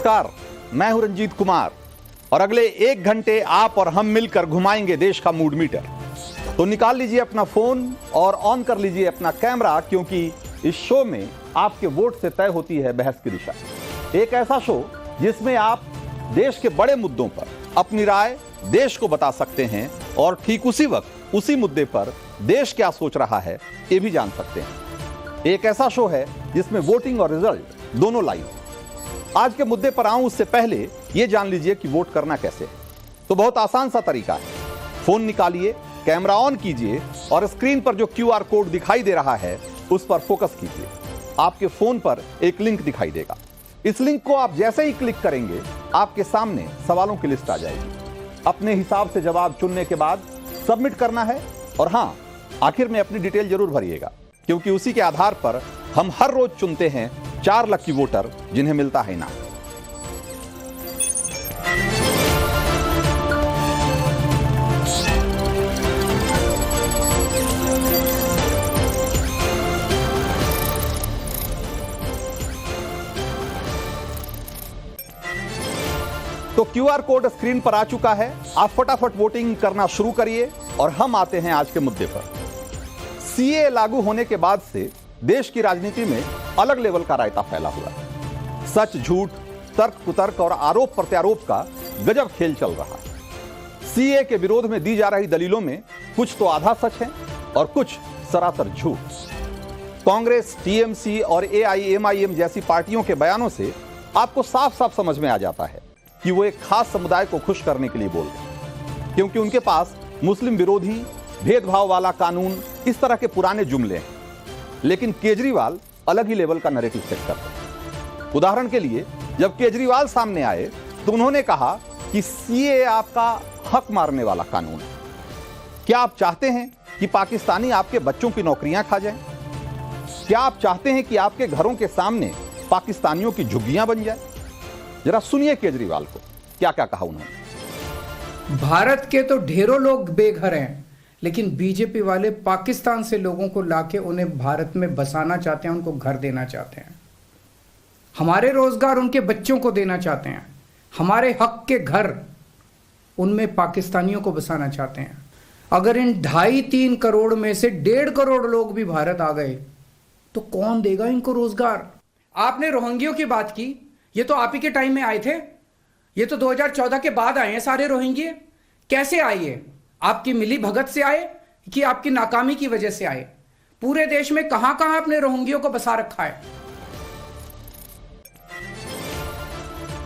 नमस्कार, मैं हूं रंजीत कुमार और अगले 1 घंटे आप और हम मिलकर घुमाएंगे देश का मूड मीटर। तो निकाल लीजिए अपना फोन और ऑन कर लीजिए अपना कैमरा, क्योंकि इस शो में आपके वोट से तय होती है बहस की दिशा। एक ऐसा शो जिसमें आप देश के बड़े मुद्दों पर अपनी राय देश को बता सकते हैं और ठीक उसी वक्त उसी मुद्दे पर देश क्या सोच रहा है ये भी जान सकते हैं। एक ऐसा शो है जिसमें वोटिंग और रिजल्ट दोनों लाइव। आज के मुद्दे पर आऊं उससे पहले यह जान लीजिए कि वोट करना कैसे है। तो बहुत आसान सा तरीका है, फोन निकालिए, कैमरा ऑन कीजिए और स्क्रीन पर जो QR कोड दिखाई दे रहा है उस पर फोकस कीजिए। आपके फोन पर एक लिंक दिखाई देगा। इस लिंक को आप जैसे ही क्लिक करेंगे आपके सामने सवालों की लिस्ट आ जाएगी। अपने हिसाब से जवाब चुनने के बाद सबमिट करना है और हां, आखिर में अपनी डिटेल जरूर भरिएगा, क्योंकि उसी के आधार पर हम हर रोज चुनते हैं 4 लकी वोटर जिन्हें मिलता है इनाम। तो QR कोड स्क्रीन पर आ चुका है। आप फटाफट वोटिंग करना शुरू करिए और हम आते हैं आज के मुद्दे पर। CA लागू होने के बाद से देश की राजनीति में अलग लेवल का रायता फैला हुआ है। सच झूठ, तर्क कुतर्क और आरोप प्रत्यारोप का गजब खेल चल रहा है। CA के विरोध में दी जा रही दलीलों में कुछ तो आधा सच है और कुछ सरासर झूठ। कांग्रेस, TMC और AIMIM जैसी पार्टियों के बयानों से आपको साफ साफ समझ में आ जाता है कि वो एक खास समुदाय को खुश करने के लिए बोल रहे हैं, क्योंकि उनके पास मुस्लिम विरोधी, भेदभाव वाला कानून, इस तरह के पुराने जुमले हैं। लेकिन केजरीवाल अलग ही लेवल का नैरेटिव सेट करते हैं। उदाहरण के लिए, जब केजरीवाल सामने आए तो उन्होंने कहा कि CA आपका हक मारने वाला कानून है। क्या आप चाहते हैं कि पाकिस्तानी आपके बच्चों की नौकरियां खा जाएं? क्या आप चाहते हैं कि आपके घरों के सामने पाकिस्तानियों की झुग्गियां बन जाए? जरा सुनिए केजरीवाल को क्या क्या कहा उन्होंने। भारत के तो ढेरों लोग बेघर हैं, लेकिन बीजेपी वाले पाकिस्तान से लोगों को लाके उन्हें भारत में बसाना चाहते हैं, उनको घर देना चाहते हैं, हमारे रोजगार उनके बच्चों को देना चाहते हैं, हमारे हक के घर उनमें पाकिस्तानियों को बसाना चाहते हैं। अगर इन 2.5-3 करोड़ में से 1.5 करोड़ लोग भी भारत आ गए तो कौन देगा इनको रोजगार? आपने रोहिंग्यों की बात की, ये तो आप ही के टाइम में आए थे। ये तो 2014 के बाद आए हैं सारे रोहिंग्ये। कैसे आए ये? आपकी मिली भगत से आए कि आपकी नाकामी की वजह से आए? पूरे देश में कहां कहां आपने रोहिंग्यों को बसा रखा है?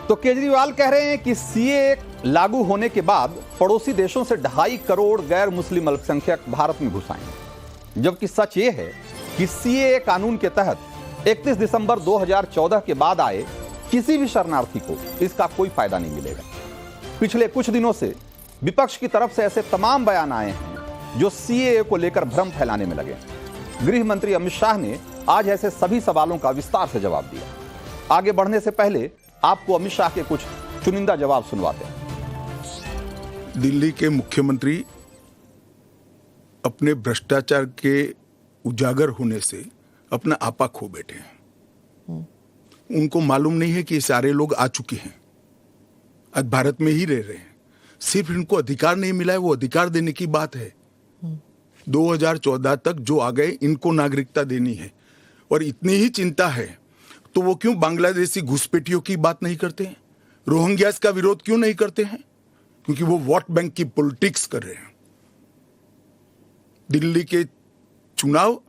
तो केजरीवाल कह रहे हैं कि CA लागू होने के बाद पड़ोसी देशों से 2.5 करोड़ गैर मुस्लिम अल्पसंख्यक भारत में घुस आएंगे, जबकि सच ये है कि CA कानून के तहत 31 दिसंबर 2014 के बाद आए किसी भी शरणार्थी को इसका कोई फायदा नहीं मिलेगा। पिछले कुछ दिनों से विपक्ष की तरफ से ऐसे तमाम बयान आए हैं जो CA को लेकर भ्रम फैलाने में लगे। गृह मंत्री अमित शाह ने आज ऐसे सभी सवालों का विस्तार से जवाब दिया। आगे बढ़ने से पहले आपको अमित शाह के कुछ चुनिंदा जवाब सुनवाते हैं। दिल्ली के मुख्यमंत्री अपने भ्रष्टाचार के उजागर होने से अपना आपा खो बैठे हैं। उनको मालूम नहीं है कि ये सारे लोग आ चुके हैं, आज भारत में ही रह रहे हैं। सिर्फ इनको अधिकार नहीं मिला है, वो अधिकार देने की बात है। 2014 तक जो आ गए इनको नागरिकता देनी है। और इतनी ही चिंता है तो वो क्यों बांग्लादेशी घुसपैठियों की बात नहीं करते हैं? रोहिंग्यास का विरोध क्यों नहीं करते हैं? क्योंकि वो वोट बैंक की पॉलिटिक्स कर रहे हैं। दिल्ली के चुनाव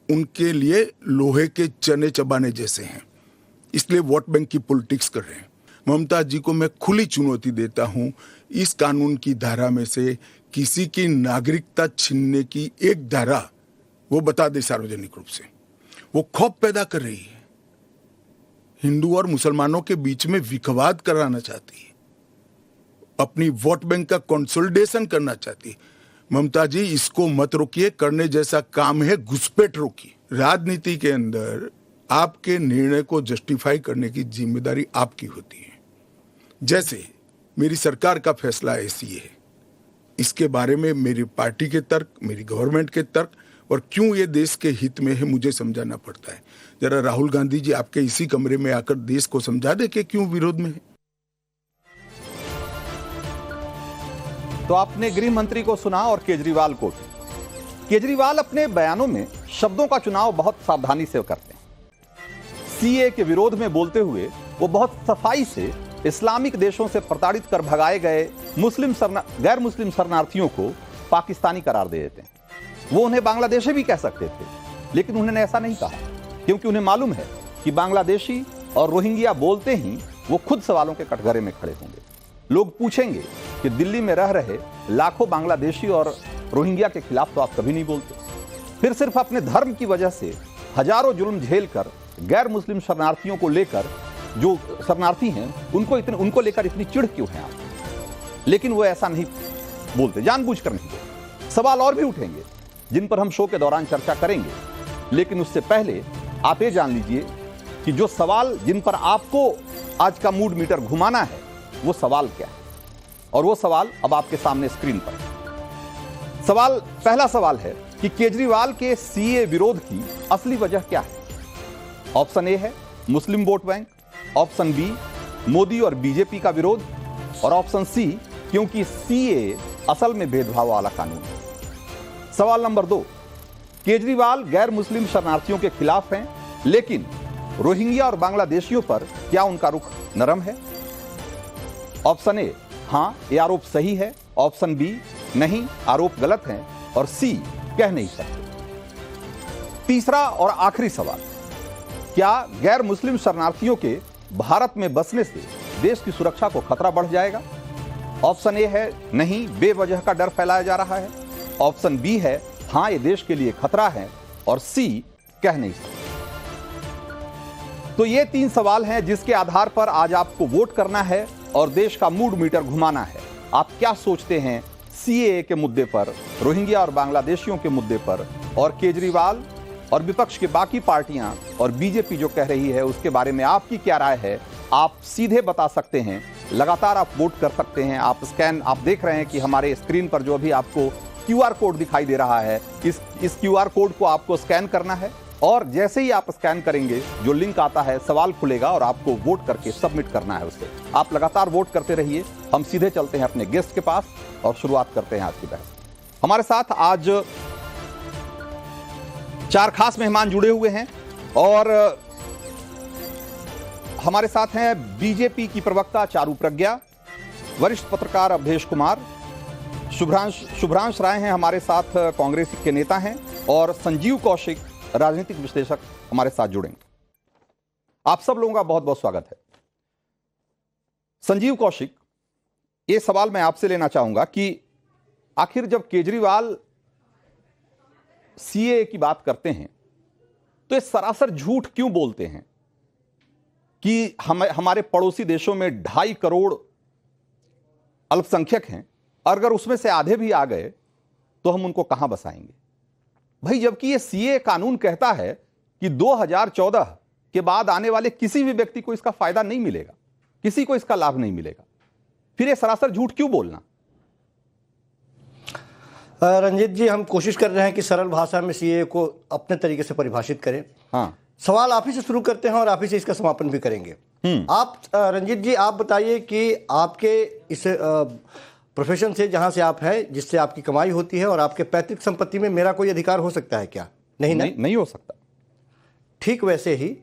उनके लिए लोहे के चने चबाने जैसे हैं, इसलिए वोट बैंक की पॉलिटिक्स कर रहे हैं। ममता जी को मैं खुली चुनौती देता हूं, इस कानून की धारा में से किसी की नागरिकता छीनने की एक धारा वो बता दे सार्वजनिक रूप से। वो खौफ पैदा कर रही है, हिंदू और मुसलमानों के बीच में विखवाद कराना चाहती है, अपनी वोट बैंक का कंसोलिडेशन करना चाहती है। ममता जी, इसको मत रोकिए, करने जैसा काम है घुसपैठ रोकिए। राजनीति के अंदर आपके निर्णय को जस्टिफाई करने की जिम्मेदारी आपकी होती है। जैसे मेरी सरकार का फैसला ऐसी है, इसके बारे में मेरी पार्टी के तर्क, मेरी गवर्नमेंट के तर्क और क्यों ये देश के हित में है मुझे समझाना पड़ता है। जरा राहुल गांधी जी आपके इसी कमरे में आकर देश को समझा दे कि क्यों विरोध में है। तो आपने गृह मंत्री को सुना और केजरीवाल को भी। केजरीवाल अपने बयानों में शब्दों का चुनाव बहुत सावधानी से करते हैं। सीए के विरोध में बोलते हुए वो बहुत सफाई से इस्लामिक देशों से प्रताड़ित कर भगाए गए गैर मुस्लिम शरणार्थियों को पाकिस्तानी करार दे देते हैं। वो उन्हें बांग्लादेशी भी कह सकते थे, लेकिन उन्होंने ऐसा नहीं कहा, क्योंकि उन्हें मालूम है कि बांग्लादेशी और रोहिंग्या बोलते ही वो खुद सवालों के कटघरे में खड़े होंगे। लोग पूछेंगे कि दिल्ली में रह रहे लाखों बांग्लादेशी और रोहिंग्या के खिलाफ तो आप कभी नहीं बोलते। फिर सिर्फ अपने धर्म की वजह से हजारों जुल्म झेल कर गैर मुस्लिम शरणार्थियों को लेकर, जो शरणार्थी हैं उनको लेकर इतनी चिढ़ क्यों है आप? लेकिन वो ऐसा नहीं बोलते, जानबूझकर नहीं बोलते। सवाल और भी उठेंगे जिन पर हम शो के दौरान चर्चा करेंगे, लेकिन उससे पहले आप ये जान लीजिए कि जो सवाल जिन पर आपको आज का मूड मीटर घुमाना है वो सवाल क्या है, और वो सवाल अब आपके सामने स्क्रीन पर है। पहला सवाल है कि केजरीवाल के सीए विरोध की असली वजह क्या है। ऑप्शन ए है Muslim vote bank, option B Modi और बीजेपी का विरोध, और ऑप्शन सी क्योंकि सीए असल में भेदभाव वाला कानून है। सवाल नंबर 2, केजरीवाल गैर मुस्लिम शरणार्थियों के खिलाफ हैं, लेकिन रोहिंग्या और बांग्लादेशियों पर क्या उनका रुख नरम है? ऑप्शन ए, हां ये आरोप सही है, ऑप्शन बी, नहीं आरोप गलत है, और सी, कह नहीं सकते। तीसरा और आखिरी सवाल, क्या गैर मुस्लिम शरणार्थियों के भारत में बसने से देश की सुरक्षा को खतरा बढ़ जाएगा? ऑप्शन ए है नहीं, बेवजह का डर फैलाया जा रहा है, ऑप्शन बी है हां ये देश के लिए खतरा है, और सी, कह नहीं सकते। तो ये 3 सवाल हैं जिसके आधार पर आज आपको वोट करना है और देश का मूड मीटर घुमाना है। आप क्या सोचते हैं सीएए के मुद्दे पर, रोहिंग्या और बांग्लादेशियों के मुद्दे पर, और केजरीवाल और विपक्ष के बाकी पार्टियां और बीजेपी जो कह रही है उसके बारे में आपकी क्या राय है? आप सीधे बता सकते हैं, लगातार आप वोट कर सकते हैं। आप देख रहे हैं कि हमारे स्क्रीन पर जो भी आपको क्यूआर कोड दिखाई दे रहा है, इस क्यूआर कोड को आपको स्कैन करना है, और जैसे ही आप स्कैन करेंगे जो लिंक आता है सवाल खुलेगा और आपको वोट करके सबमिट करना है उसे। आप लगातार वोट करते रहिए। हम सीधे चलते हैं अपने गेस्ट के पास और शुरुआत करते हैं आज की बहस। हमारे साथ आज 4 खास मेहमान जुड़े हुए हैं, और हमारे साथ हैं बीजेपी की प्रवक्ता चारू प्रज्ञा, वरिष्ठ पत्रकार अवधेश कुमार, शुभ्रांश राय हैं हमारे साथ, कांग्रेस के नेता हैं, और संजीव कौशिक राजनीतिक विश्लेषक हमारे साथ जुड़ेंगे। आप सब लोगों का बहुत बहुत स्वागत है। संजीव कौशिक, ये सवाल मैं आपसे लेना चाहूंगा कि आखिर जब केजरीवाल सीए की बात करते हैं तो ये सरासर झूठ क्यों बोलते हैं कि हमारे पड़ोसी देशों में 2.5 करोड़ अल्पसंख्यक हैं, अगर उसमें से आधे भी आ गए तो हम उनको कहां बसाएंगे? भाई, जबकि ये सीए कानून कहता है कि 2014 के बाद आने वाले किसी भी व्यक्ति को इसका फायदा नहीं मिलेगा, किसी को इसका लाभ नहीं मिलेगा, फिर ये सरासर झूठ क्यों बोलना? रंजीत जी, हम कोशिश कर रहे हैं कि सरल भाषा में सीए को अपने तरीके से परिभाषित करें। हाँ, सवाल आप ही से शुरू करते हैं और आप ही से इसका समापन भी करेंगे। आप रंजीत जी, आप बताइए कि आपके इस प्रोफेशन से, जहां से आप हैं, जिससे आपकी कमाई होती है, और आपके पैतृक संपत्ति में मेरा कोई अधिकार हो सकता है क्या? नहीं हो सकता। ठीक वैसे ही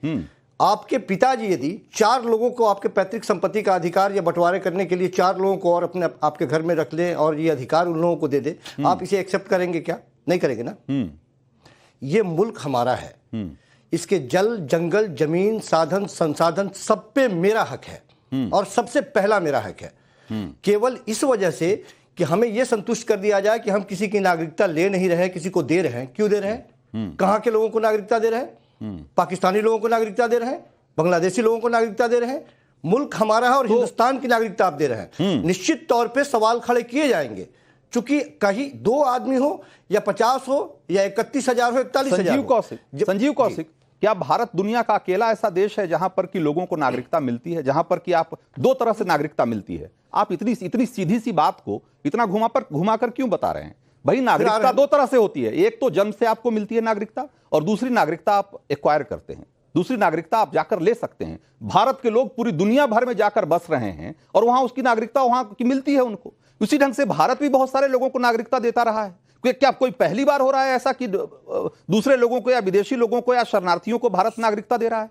आपके पिताजी यदि 4 लोगों को आपके पैतृक संपत्ति का अधिकार या बंटवारे करने के लिए 4 लोगों को और आपके घर में रख ले और ये अधिकार उन लोगों को दे दे, आप इसे एक्सेप्ट करेंगे क्या? नहीं करेंगे ना। ये मुल्क हमारा है, इसके जल, जंगल, जमीन, साधन, संसाधन सब पे मेरा हक है, और सबसे पहला मेरा हक है। केवल इस वजह से कि हमें यह संतुष्ट कर दिया जाए कि हम किसी की नागरिकता ले नहीं रहे, किसी को दे रहे हैं। क्यों दे रहे हैं? कहां के लोगों को नागरिकता दे रहे हैं? पाकिस्तानी लोगों को नागरिकता दे रहे हैं, बांग्लादेशी लोगों को नागरिकता दे रहे हैं। मुल्क हमारा है और हिंदुस्तान की नागरिकता आप दे रहे हैं। निश्चित तौर पे सवाल खड़े किए जाएंगे, चूंकि कहीं 2 आदमी हो या 50 हो या 31,000 हो, 41,000। संजीव कौशिक, क्या भारत दुनिया का अकेला ऐसा देश है जहां पर कि लोगों को नागरिकता मिलती है, जहां पर कि आप 2 तरह से नागरिकता मिलती है? आप इतनी सीधी सी बात को इतना घुमाकर क्यों बता रहे हैं? भाई नागरिकता दो तरह से होती है, एक तो जन्म से आपको मिलती है नागरिकता, और दूसरी नागरिकता आप एक्वायर करते हैं, दूसरी नागरिकता आप जाकर ले सकते हैं। भारत के लोग पूरी दुनिया भर में जाकर बस रहे हैं और वहां उसकी नागरिकता वहां की मिलती है उनको। उसी ढंग से भारत भी बहुत सारे लोगों को नागरिकता देता रहा है। क्या कोई पहली बार हो रहा है ऐसा कि दूसरे लोगों को या विदेशी लोगों को या शरणार्थियों को भारत नागरिकता दे रहा है?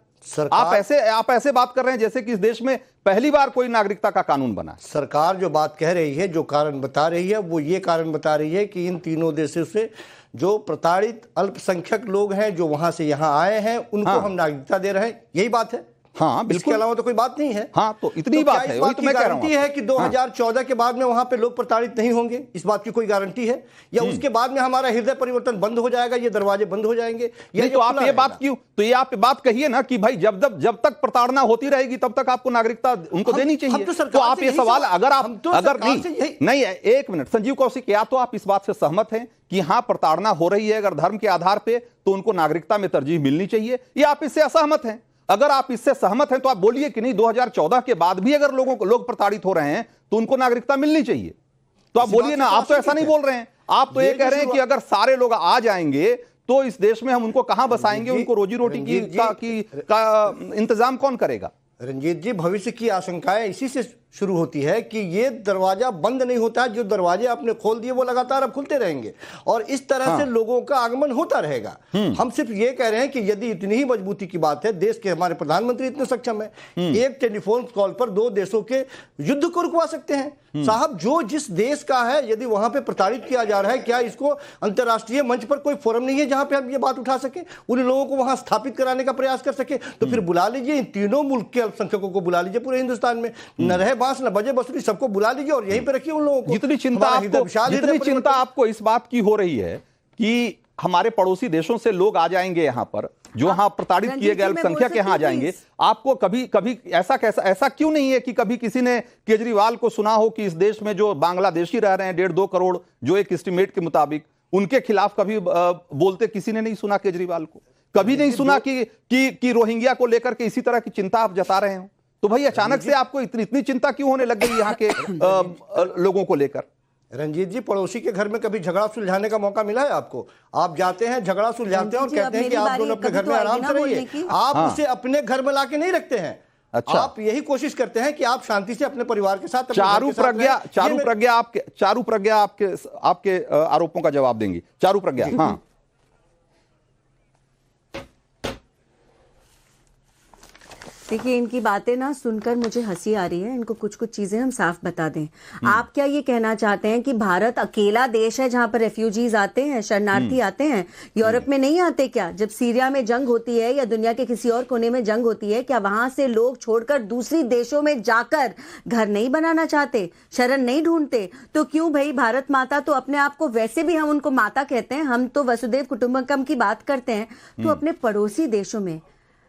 आप ऐसे बात कर रहे हैं जैसे कि इस देश में पहली बार कोई नागरिकता का कानून बना। सरकार जो बात कह रही है, जो कारण बता रही है, वो ये कारण बता रही है कि इन तीनों देशों से जो प्रताड़ित अल्पसंख्यक लोग हैं जो वहां से यहां आए हैं उनको हम नागरिकता दे रहे हैं, यही बात है। हाँ, बिल्कुल। इसके अलावा तो कोई बात नहीं है। हाँ, तो इतनी बात है, वही तो मैं कह रहा हूं। है कि 2014 के बाद में वहां पे लोग प्रताड़ित नहीं होंगे, इस बात की कोई गारंटी है? या उसके बाद में हमारा हृदय परिवर्तन बंद हो जाएगा, ये दरवाजे बंद हो जाएंगे? ये तो आप ये बात क्यों, तो ये आप बात कहिए ना कि भाई जब तक प्रताड़ना होती रहेगी तब तक आपको नागरिकता उनको देनी चाहिए। तो आप ये सवाल अगर नहीं, एक मिनट संजीव कौशिक, या तो आप इस बात से सहमत हैं कि हां प्रताड़ना हो रही है अगर धर्म के आधार पे तो उनको नागरिकता में तरजीह मिलनी चाहिए, या आप इससे असहमत हैं? अगर आप इससे सहमत हैं तो आप बोलिए कि नहीं 2014 के बाद भी अगर लोग प्रताड़ित हो रहे हैं तो उनको नागरिकता मिलनी चाहिए। तो आप बोलिए ना, आप तो ऐसा नहीं बोल रहे हैं, आप तो ये कह रहे हैं कि अगर सारे लोग आ जाएंगे तो इस देश में हम उनको कहां बसाएंगे, उनको रोजी रोटी का इंतजाम कौन करेगा? रंजीत जी, भविष्य की आशंकाएं इसी से शुरू होती है कि ये दरवाजा बंद नहीं होता है, जो दरवाजे आपने खोल दिए वो लगातार अब खुलते रहेंगे और इस तरह से लोगों का आगमन होता रहेगा। हम सिर्फ ये कह रहे हैं कि यदि इतनी ही मजबूती की बात है, देश के हमारे प्रधानमंत्री इतने सक्षम है, एक टेलीफोन कॉल पर दो देशों के युद्ध को रुकवा सकते हैं। साहब, जो जिस देश का है यदि वहां पे प्रताड़ित किया जा रहा है, क्या इसको अंतर्राष्ट्रीय मंच पर कोई फोरम नहीं है जहां पे हम ये बात उठा सके, उन लोगों को वहां स्थापित कराने का प्रयास कर सके? तो फिर बुला लीजिए, इन तीनों मुल्क के अल्पसंख्यकों को बुला लीजिए पूरे हिंदुस्तान में, न रहे बांस न बजे बसुरी, सबको बुला लीजिए और यहीं पे रखिए उन लोगों को। जितनी चिंता आपको इस बात की हो रही है कि हमारे पड़ोसी देशों से लोग आ जाएंगे यहां पर, जो वहां प्रताड़ित किए गए अल्पसंख्यक यहां आ जाएंगे, आपको कभी ऐसा क्यों नहीं है कि कभी किसी ने केजरीवाल को सुना हो कि इस देश में जो बांग्लादेशी रह रहे हैं 1.5-2 करोड़, जो एक एस्टिमेट के मुताबिक, उनके खिलाफ कभी बोलते किसी ने नहीं सुना केजरीवाल को? कभी नहीं सुना कि रोहिंग्या को लेकर के इसी तरह की चिंता आप जता रहे हो? तो भाई अचानक से आपको इतनी चिंता क्यों होने लग गई यहाँ के लोगों को लेकर? रंजीत जी, पड़ोसी के घर में कभी झगड़ा सुलझाने का मौका मिला है आपको? आप जाते हैं, झगड़ा सुलझाते हैं और कहते हैं कि आप दोनों अपने घर में आराम से रहिए। आप उसे अपने घर में लाके नहीं रखते हैं। अच्छा, आप यही कोशिश करते हैं कि आप शांति से अपने परिवार के साथ। चारू प्रज्ञा आपके आरोपों का जवाब देंगी। चारू प्रज्ञा। हाँ, देखिए, इनकी बातें ना सुनकर मुझे हंसी आ रही है। इनको कुछ चीजें हम साफ बता दें। आप क्या ये कहना चाहते हैं कि भारत अकेला देश है जहां पर रेफ्यूजीज आते हैं, शरणार्थी आते हैं? यूरोप में नहीं आते क्या? जब सीरिया में जंग होती है या दुनिया के किसी और कोने में जंग होती है, क्या वहां से लोग छोड़कर दूसरी देशों में जाकर घर नहीं बनाना चाहते, शरण नहीं ढूंढते? तो क्यों भाई, भारत माता तो अपने आप को, वैसे भी हम उनको माता कहते हैं, हम तो वसुदेव कुटुंबकम की बात करते हैं, तो अपने पड़ोसी देशों में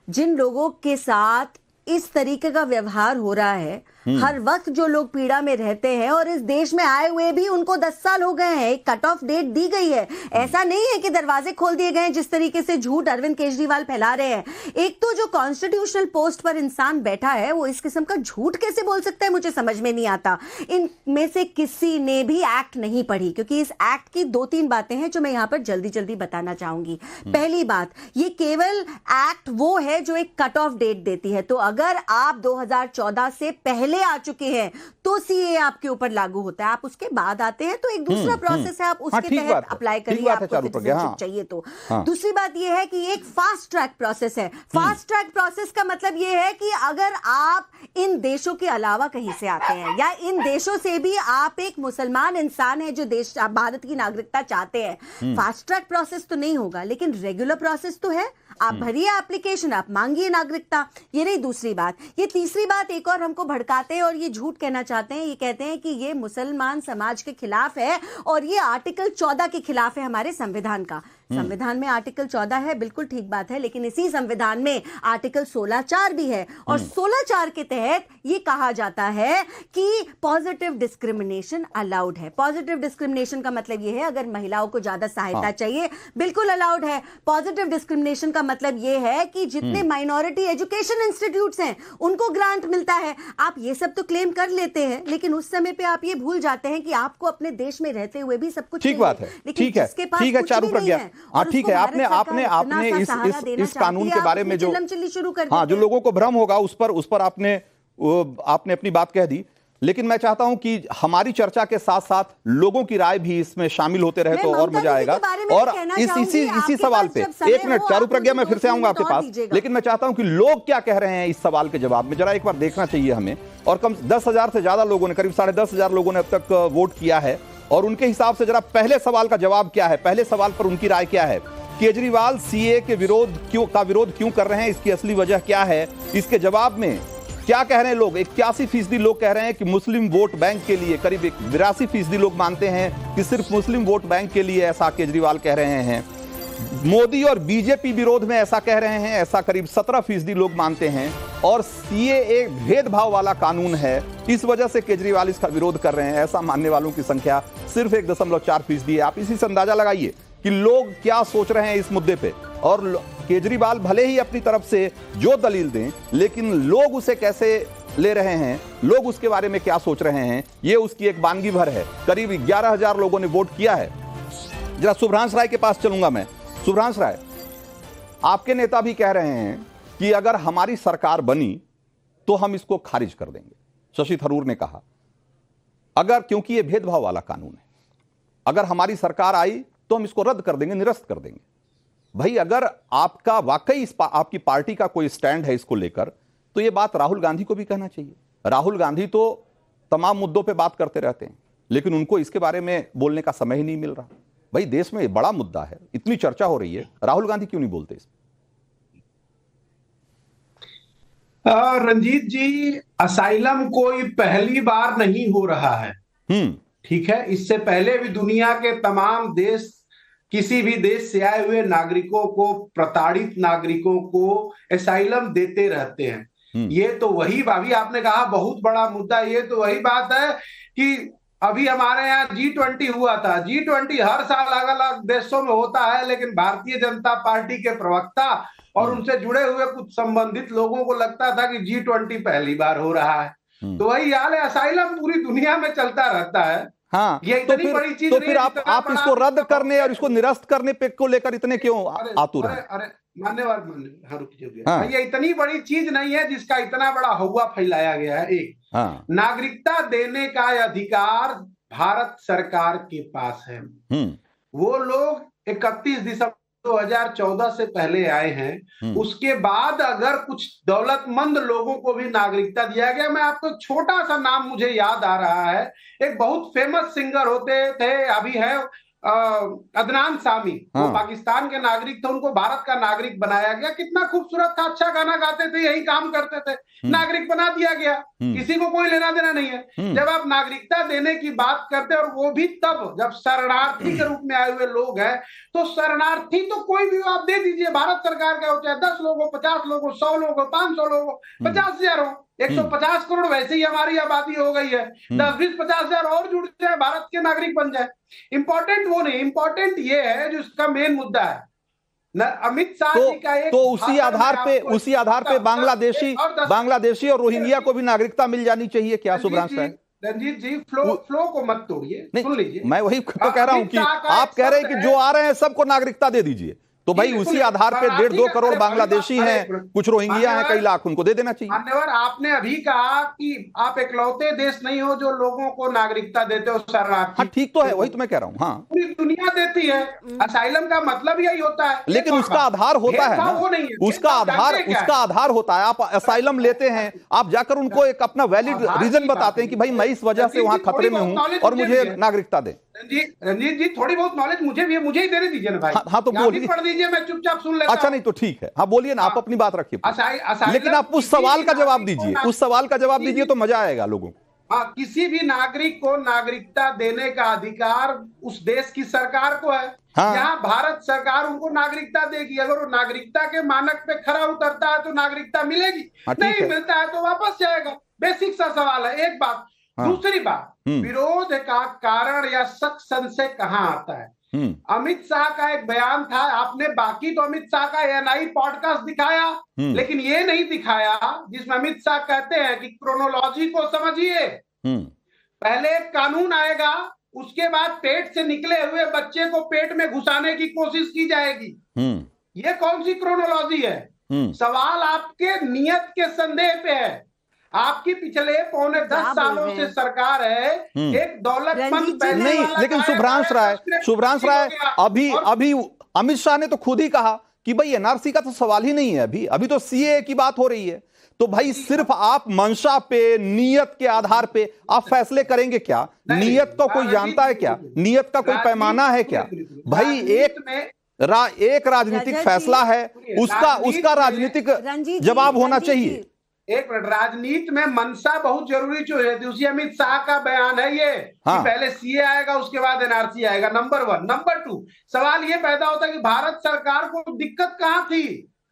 जिन लोगों के साथ इस तरीके का व्यवहार हो रहा है, हर वक्त जो लोग पीड़ा में रहते हैं, और इस देश में आए हुए भी उनको 10 साल हो गए हैं, एक कट ऑफ डेट दी गई है। ऐसा नहीं है कि दरवाजे खोल दिए गए हैं जिस तरीके से झूठ अरविंद केजरीवाल फैला रहे हैं। एक तो जो कॉन्स्टिट्यूशनल पोस्ट पर इंसान बैठा है वो इस किस्म का झूठ कैसे बोल सकता है, मुझे समझ में नहीं आता। इनमें से किसी ने भी एक्ट नहीं पढ़ी, क्योंकि इस एक्ट की 2-3 बातें हैं जो मैं यहां पर जल्दी जल्दी बताना चाहूंगी। पहली बात, ये केवल एक्ट वो है जो एक कट ऑफ डेट देती है। तो अगर आप 2014 से पहले आ चुके हैं तो सीए आपके ऊपर लागू होता है। आप उसके बाद आते हैं तो एक दूसरा प्रोसेस है, आप उसके तहत अप्लाई करिए, आपको सिटीजनशिप चाहिए तो। दूसरी बात यह है कि एक फास्ट ट्रैक प्रोसेस है। फास्ट ट्रैक प्रोसेस का मतलब यह है कि अगर आप इन देशों के अलावा कहीं से आते हैं, या इन देशों से भी आप एक मुसलमान इंसान है जो देश भारत की नागरिकता चाहते हैं, फास्ट ट्रैक प्रोसेस तो नहीं होगा, लेकिन रेगुलर प्रोसेस तो है। आप भरिए एप्लीकेशन, आप मांगिए नागरिकता। ये नहीं दूसरी बात। ये तीसरी बात एक और हमको भड़काते हैं और ये झूठ कहना चाहते हैं। ये कहते हैं कि ये मुसलमान समाज के खिलाफ है और ये आर्टिकल 14 के खिलाफ है हमारे संविधान का। संविधान में आर्टिकल 14 है, बिल्कुल ठीक बात है, लेकिन इसी संविधान में आर्टिकल 16(4) भी है और 16(4) के तहत ये कहा जाता है कि पॉजिटिव डिस्क्रिमिनेशन अलाउड है। पॉजिटिव डिस्क्रिमिनेशन का मतलब ये है अगर महिलाओं को ज्यादा सहायता चाहिए, बिल्कुल अलाउड है। पॉजिटिव डिस्क्रिमिनेशन का मतलब ये है कि जितने माइनॉरिटी एजुकेशन इंस्टीट्यूट्स हैं उनको ग्रांट मिलता है। आप ये सब तो क्लेम कर लेते हैं, लेकिन उस समय पे आप ये भूल जाते हैं कि आपको अपने देश में रहते हुए भी सब कुछ ठीक बात है, ठीक है, ठीक है चारू प्रज्ञा, हाँ ठीक है, आपने इस कानून के बारे में जो हाँ जो लोगों को भ्रम होगा उस पर आपने अपनी बात कह दी, लेकिन मैं चाहता हूं कि हमारी चर्चा के साथ साथ लोगों की राय भी इसमें शामिल होते रहे तो और मजा आएगा। और इसी सवाल पे एक मिनट चारू प्रज्ञा, मैं फिर से आऊंगा आपके पास, लेकिन मैं चाहता हूं कि लोग क्या कह रहे हैं इस सवाल के जवाब में, जरा एक बार देखना चाहिए हमें। और कम 10,000 से ज्यादा लोगों ने, करीब 10,500 लोगों ने अब तक वोट किया है और उनके हिसाब से जरा पहले सवाल का जवाब क्या है, पहले सवाल पर उनकी राय क्या है। केजरीवाल सीए के विरोध क्यों कर रहे हैं, इसकी असली वजह क्या है, इसके जवाब में क्या कह रहे हैं लोग। 81% लोग कह रहे हैं कि मुस्लिम वोट बैंक के लिए, करीब 82% लोग मानते हैं कि सिर्फ मुस्लिम वोट बैंक के लिए ऐसा केजरीवाल कह रहे हैं। मोदी और बीजेपी विरोध में ऐसा कह रहे हैं, ऐसा करीब 17% लोग मानते हैं। और सीए एक भेदभाव वाला कानून है, इस वजह से केजरीवाल इसका विरोध कर रहे हैं, ऐसा मानने वालों की संख्या सिर्फ 1.4% है। आप इसी से अंदाजा लगाइए कि लोग क्या सोच रहे हैं इस मुद्दे पे। और केजरीवाल भले ही अपनी तरफ से जो दलील दें, लेकिन लोग उसे कैसे ले रहे हैं, लोग उसके बारे में क्या सोच रहे हैं, ये उसकी एक वानगी भर है। करीब 11,000 लोगों ने वोट किया है। जरा शुभ्रांश राय के पास चलूंगा मैं। शुभ्रांश राय, आपके नेता भी कह रहे हैं कि अगर हमारी सरकार बनी तो हम इसको खारिज कर देंगे। शशि थरूर ने कहा अगर, क्योंकि यह भेदभाव वाला कानून है, अगर हमारी सरकार आई तो हम इसको रद्द कर देंगे, निरस्त कर देंगे। भाई अगर आपका वाकई आपकी पार्टी का कोई स्टैंड है इसको लेकर, तो यह बात राहुल गांधी को भी कहना चाहिए। राहुल गांधी तो तमाम मुद्दों पे बात करते रहते हैं, लेकिन उनको इसके बारे में बोलने का समय ही नहीं मिल रहा। भाई देश में बड़ा मुद्दा है, इतनी चर्चा हो रही है, राहुल गांधी क्यों नहीं बोलते इसमें? रंजीत जी, असाइलम कोई पहली बार नहीं हो रहा है। ठीक है, इससे पहले भी दुनिया के तमाम देश किसी भी देश से आए हुए नागरिकों को, प्रताड़ित नागरिकों को असाइलम देते रहते हैं। ये तो वही, अभी आपने कहा बहुत बड़ा मुद्दा, ये तो वही बात है कि अभी हमारे यहाँ G20 हुआ था। G20 हर साल अलग अलग देशों में होता है, लेकिन भारतीय जनता पार्टी के प्रवक्ता और उनसे जुड़े हुए कुछ संबंधित लोगों को लगता था कि G20 पहली बार हो रहा है। तो वही हाल है, असाइलम पूरी दुनिया में चलता रहता है। हाँ, ये तो फिर आप इसको रद्द करने और इसको निरस्त करने पे को लेकर इतने क्यों आतुर हैं? अरे मान्यवर, हाँ, ये इतनी बड़ी चीज नहीं है जिसका इतना बड़ा हवा फैलाया गया है। एक नागरिकता देने का अधिकार भारत सरकार के पास है। वो लोग 31 दिसंबर 2014 से पहले आए हैं। उसके बाद अगर कुछ दौलतमंद लोगों को भी नागरिकता दिया गया। मैं आपको छोटा सा नाम मुझे याद आ रहा है, एक बहुत फेमस सिंगर होते थे, अभी है अदनान सामी। वो पाकिस्तान के नागरिक थे, उनको भारत का नागरिक बनाया गया। कितना खूबसूरत था, अच्छा गाना गाते थे, यही काम करते थे, नागरिक बना दिया गया। किसी को कोई लेना देना नहीं है। जब आप नागरिकता देने की बात करते हैं, और वो भी तब जब शरणार्थी के रूप में आए हुए लोग हैं, तो शरणार्थी तो कोई भी आप दे दीजिए, भारत सरकार का हो, चाहे 10 लोग हो, 50 लोग हो, 100 लोग हो, 500 लोग हो, 50,000 हो, 150 करोड़ वैसे ही हमारी आबादी हो गई है। 10-20-50,000 और जुड़ जाए, भारत के नागरिक बन जाए। इंपॉर्टेंट वो नहीं, इंपॉर्टेंट ये है जो इसका मेन मुद्दा है। अमित शाह जी का एक, तो उसी आधार पे बांग्लादेशी और रोहिंग्या को भी नागरिकता मिल जानी चाहिए क्या? शुभ्रांश राय, रंजीत जी, फ्लो को मत तोड़िए, सुन लीजिए। मैं वही तो कह रहा हूं कि आप कह रहे हैं कि जो आ रहे हैं सबको नागरिकता दे दीजिए, तो भाई उसी आधार पे 1.5-2 करोड़ बांग्लादेशी हैं, कुछ रोहिंग्या हैं, कई लाख, उनको दे देना चाहिए। मान्यवर, आपने अभी कहा कि आप इकलौते देश नहीं हो जो लोगों को नागरिकता देते हो शरणार्थी। हाँ ठीक तो है, वही तो मैं कह रहा हूँ। हाँ, पूरी दुनिया देती है। असाइलम का मतलब यही होता है, लेकिन उसका आधार होता है ना, उसका आधार होता है। आप असाइलम लेते हैं, आप जाकर उनको एक अपना वैलिड रीजन बताते हैं कि भाई मैं इस वजह से वहां खतरे में हूं और मुझे नागरिकता दें। रंजीत जी, थोड़ी बहुत नॉलेज मुझे भी है, मुझे ही देने दीजिए ना भाई। हाँ तो बोलिए, पढ़ दीजिए, मैं चुपचाप सुन लेता। अच्छा नहीं तो ठीक है, हाँ बोलिए ना, आप अपनी बात रखिए, लेकिन आप उस सवाल का जवाब दीजिए, उस सवाल का जवाब दीजिए तो मजा आएगा लोगों को। हाँ, किसी भी नागरिक को नागरिकता देने का अधिकार उस देश की सरकार को है। हाँ। यहाँ भारत सरकार उनको नागरिकता देगी। अगर वो नागरिकता के मानक पे खरा उतरता है तो नागरिकता मिलेगी, नहीं मिलता है तो वापस जाएगा। बेसिक सा सवाल है। एक बात। हाँ। दूसरी बात, विरोध का कारण या शक संशय कहाँ आता है? अमित शाह का एक बयान था, आपने बाकी तो अमित शाह का एएनआई पॉडकास्ट दिखाया, लेकिन ये नहीं दिखाया जिसमें अमित शाह कहते हैं कि क्रोनोलॉजी को समझिए। पहले एक कानून आएगा, उसके बाद पेट से निकले हुए बच्चे को पेट में घुसाने की कोशिश की जाएगी। ये कौन सी क्रोनोलॉजी है? सवाल आपके नियत के संदेह पे है। आपकी पिछले पौने 10 सालों से सरकार है, एक दौलतमंद नहीं, लेकिन शुभ्रांश राय अभी अमित शाह ने तो खुद ही कहा कि भाई एनआरसी का तो सवाल ही नहीं है, अभी तो सीए की बात हो रही है। तो भाई सिर्फ आप मंशा पे, नियत के आधार पे आप फैसले करेंगे क्या? नियत को कोई जानता है क्या? नियत का कोई पैमाना है क्या? भाई एक राजनीतिक फैसला है, उसका राजनीतिक जवाब होना चाहिए। एक मिनट, राजनीति में मंशा बहुत जरूरी चीज है। दूसरी अमित शाह का बयान है ये कि पहले सीए आएगा उसके बाद एनआरसी आएगा, नंबर 1। नंबर 2, सवाल ये पैदा होता है कि भारत सरकार को दिक्कत कहां थी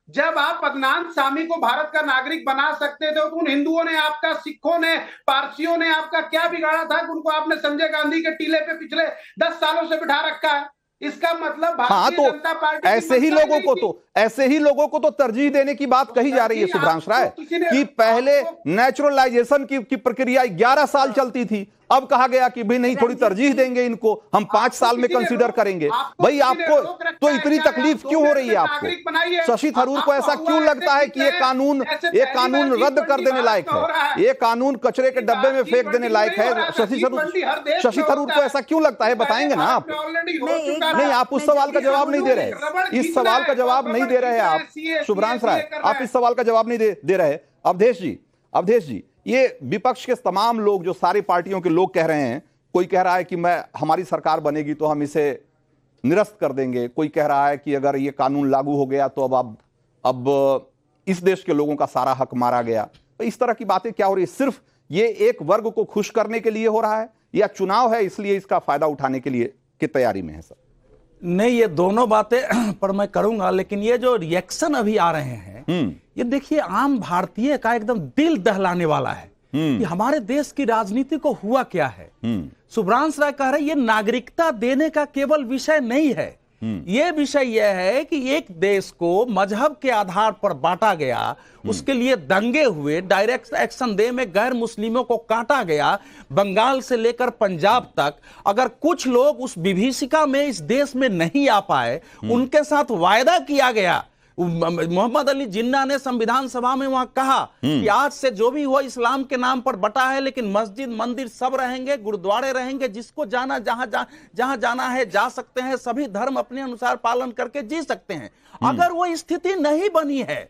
जब आप अदनान सामी को भारत का नागरिक बना सकते थे? तो उन हिंदुओं ने आपका, सिखों ने, पारसियों ने आपका क्या बिगाड़ा था कि उनको आपने संजय गांधी के टीले पे पिछले 10 सालों से बिठा रखा है? इसका मतलब भारतीय जनता पार्टी ऐसे ही लोगों को तो तरजीह देने की बात कही जा रही है शुभ्रांश राय, कि पहले नेचुरलाइजेशन की प्रक्रिया 11 साल चलती थी, अब कहा गया कि भाई नहीं, थोड़ी तरजीह देंगे इनको, हम 5 साल में कंसीडर करेंगे। भाई आपको तो इतनी तकलीफ क्यों हो रही है? आपको शशि थरूर को ऐसा क्यों लगता है कि ये कानून रद्द कर देने लायक है, ये कानून कचरे के डब्बे में फेंक देने लायक है? शशि थरूर को ऐसा क्यों लगता है? बताएंगे ना आप? नहीं, आप उस सवाल का जवाब नहीं दे रहे। इस सवाल का जवाब नहीं दे रहे आप शुभ्रांश राय, आप इस सवाल का जवाब नहीं दे रहे। अवधेश जी, ये विपक्ष के तमाम लोग, जो सारी पार्टियों के लोग कह रहे हैं, कोई कह रहा है कि हमारी सरकार बनेगी तो हम इसे निरस्त कर देंगे, कोई कह रहा है कि अगर ये कानून लागू हो गया तो अब इस देश के लोगों का सारा हक मारा गया। तो इस तरह की बातें क्या हो रही है? सिर्फ ये एक वर्ग को खुश करने के लिए हो रहा है, या चुनाव है इसलिए इसका फायदा उठाने के लिए की तैयारी में है सर? नहीं, ये दोनों बातें पर मैं करूंगा, लेकिन ये जो रिएक्शन अभी आ रहे हैं, ये देखिए आम भारतीय का एकदम दिल दहलाने वाला है कि हमारे देश की राजनीति को हुआ क्या है। शुभ्रांश राय कह रहे ये नागरिकता देने का केवल विषय नहीं है, ये विषय यह है कि एक देश को मजहब के आधार पर बांटा गया, उसके लिए दंगे हुए, डायरेक्ट एक्शन डे में गैर मुस्लिमों को काटा गया, बंगाल से लेकर पंजाब तक। अगर कुछ लोग उस विभीषिका में इस देश में नहीं आ पाए, उनके साथ वायदा किया गया। मोहम्मद अली जिन्ना ने संविधान सभा में वहां कहा कि आज से जो भी हुआ इस्लाम के नाम पर बटा है, लेकिन मस्जिद मंदिर सब रहेंगे, गुरुद्वारे रहेंगे, जिसको जाना जहां जाना है जा सकते हैं, सभी धर्म अपने अनुसार पालन करके जी सकते हैं। अगर वो स्थिति नहीं बनी है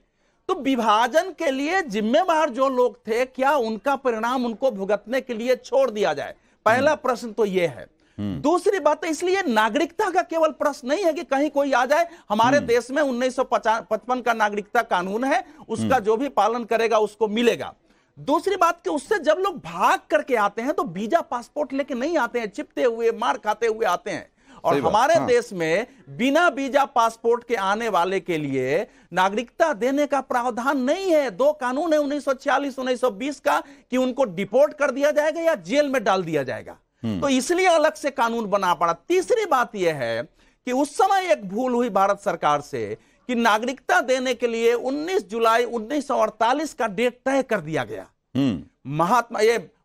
तो विभाजन के लिए जिम्मेवार जो लोग थे, क्या उनका परिणाम उनको भुगतने के लिए छोड़ दिया जाए? पहला प्रश्न तो यह है। दूसरी बात, इसलिए नागरिकता का केवल प्रश्न नहीं है कि कहीं कोई आ जाए। हमारे देश में 1955 का नागरिकता कानून है, उसका जो भी पालन करेगा उसको मिलेगा। दूसरी बात कि उससे जब लोग भाग करके आते हैं तो वीजा पासपोर्ट लेके नहीं आते हैं, चिपते हुए, मार खाते हुए आते हैं। और हमारे देश में बिना वीजा पासपोर्ट के आने वाले के लिए नागरिकता देने का प्रावधान नहीं है। 2 कानून है 1946, 1920 का, कि उनको डिपोर्ट कर दिया जाएगा या जेल में डाल दिया जाएगा। तो इसलिए अलग से कानून बना पड़ा। तीसरी बात यह है कि उस समय एक भूल हुई भारत सरकार से कि नागरिकता देने के लिए 19 जुलाई 1948 का डेट तय कर दिया गया।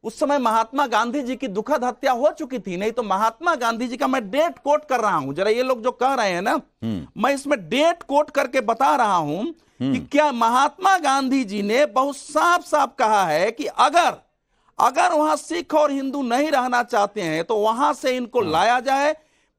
उस समय महात्मा गांधी जी की दुखद हत्या हो चुकी थी। नहीं तो महात्मा गांधी जी का मैं डेट कोट कर रहा हूं, जरा ये लोग जो कह रहे हैं ना, मैं इसमें डेट कोट करके बता रहा हूं कि क्या महात्मा गांधी जी ने बहुत साफ साफ कहा है कि अगर वहां सिख और हिंदू नहीं रहना चाहते हैं तो वहां से इनको लाया जाए।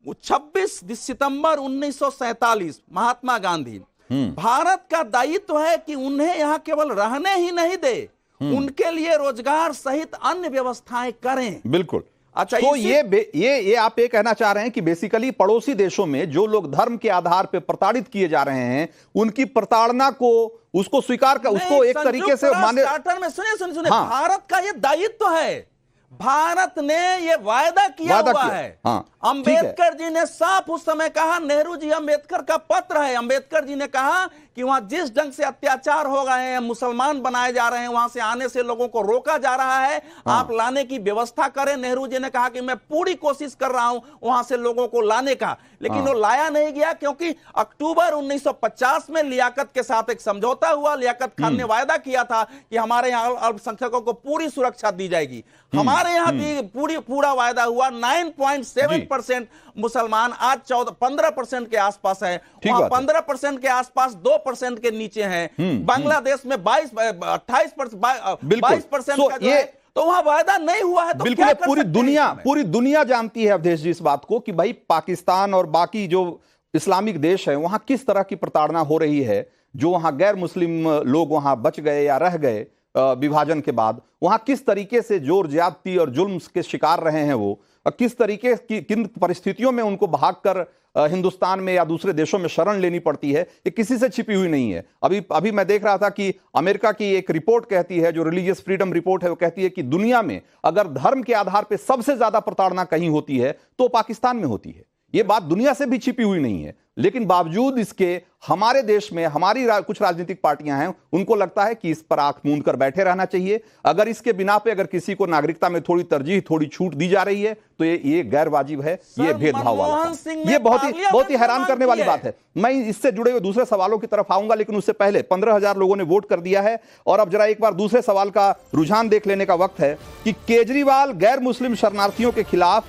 26 सितंबर 1947 महात्मा गांधी, भारत का दायित्व है कि उन्हें यहां केवल रहने ही नहीं दे, उनके लिए रोजगार सहित अन्य व्यवस्थाएं करें। बिल्कुल। अच्छा, तो ये आप ये कहना चाह रहे हैं कि बेसिकली पड़ोसी देशों में जो लोग धर्म के आधार पर प्रताड़ित किए जा रहे हैं, उनकी प्रताड़ना को, उसको स्वीकार कर, उसको एक तरीके से माने। में सुनिए, भारत का ये दायित्व है, भारत ने ये वायदा किया हुआ किया। है। हाँ, अंबेडकर जी ने साफ उस समय कहा, नेहरू जी अंबेडकर का पत्र है, अंबेडकर जी ने कहा कि वहां जिस ढंग से अत्याचार हो गए हैं, मुसलमान बनाए जा रहे हैं, वहां से आने से लोगों को रोका जा रहा है, आप लाने की व्यवस्था करें। नेहरू जी ने कहा कि मैं पूरी कोशिश कर रहा हूं वहां से लोगों को लाने का, लेकिन वो लाया नहीं गया, क्योंकि अक्टूबर 1950 में लियाकत के साथ एक समझौता हुआ। लियाकत खान ने वायदा किया था कि हमारे यहां अल्पसंख्यकों को पूरी सुरक्षा दी जाएगी। हमारे यहां भी पूरा वायदा हुआ। 9.7% मुसलमान आज 15% के आसपास है, वहां 15% के आसपास 2% के नीचे हैं। बांग्लादेश में 22% का जो है, तो वहां वायदा नहीं हुआ है। तो बिल्कुल, क्या कर पूरी सकते हैं? पूरी दुनिया जानती है अवधेश जी इस बात को कि भाई पाकिस्तान और बाकी जो इस्लामिक देश है वहां किस तरह की प्रताड़ना हो रही है। जो वहां गैर मुस्लिम लोग वहां बच गए या रह गए विभाजन के बाद, वहां किस तरीके से जोर ज्यादती और जुल्म के शिकार रहे हैं वो, किस तरीके की किन परिस्थितियों में उनको भागकर हिंदुस्तान में या दूसरे देशों में शरण लेनी पड़ती है, ये किसी से छिपी हुई नहीं है। अभी मैं देख रहा था कि अमेरिका की एक रिपोर्ट कहती है, जो रिलीजियस फ्रीडम रिपोर्ट है, वो कहती है कि दुनिया में अगर धर्म के आधार पर सबसे ज्यादा प्रताड़ना कहीं होती है तो पाकिस्तान में होती है। ये बात दुनिया से भी छिपी हुई नहीं है, लेकिन बावजूद इसके हमारे देश में हमारी कुछ राजनीतिक पार्टियां हैं, उनको लगता है कि इस पर आंख मूंद कर बैठे रहना चाहिए। अगर इसके बिना पे अगर किसी को नागरिकता में थोड़ी तरजीह, थोड़ी छूट दी जा रही है तो ये गैर वाजिब है, ये भेदभाव वाला है। ये बहुत ही हैरान करने वाली बात है। मैं इससे जुड़े हुए दूसरे सवालों की तरफ आऊंगा, लेकिन उससे पहले 15,000 लोगों ने वोट कर दिया है। और अब जरा एक बार दूसरे सवाल का रुझान देख लेने का वक्त है कि केजरीवाल गैर मुस्लिम शरणार्थियों के खिलाफ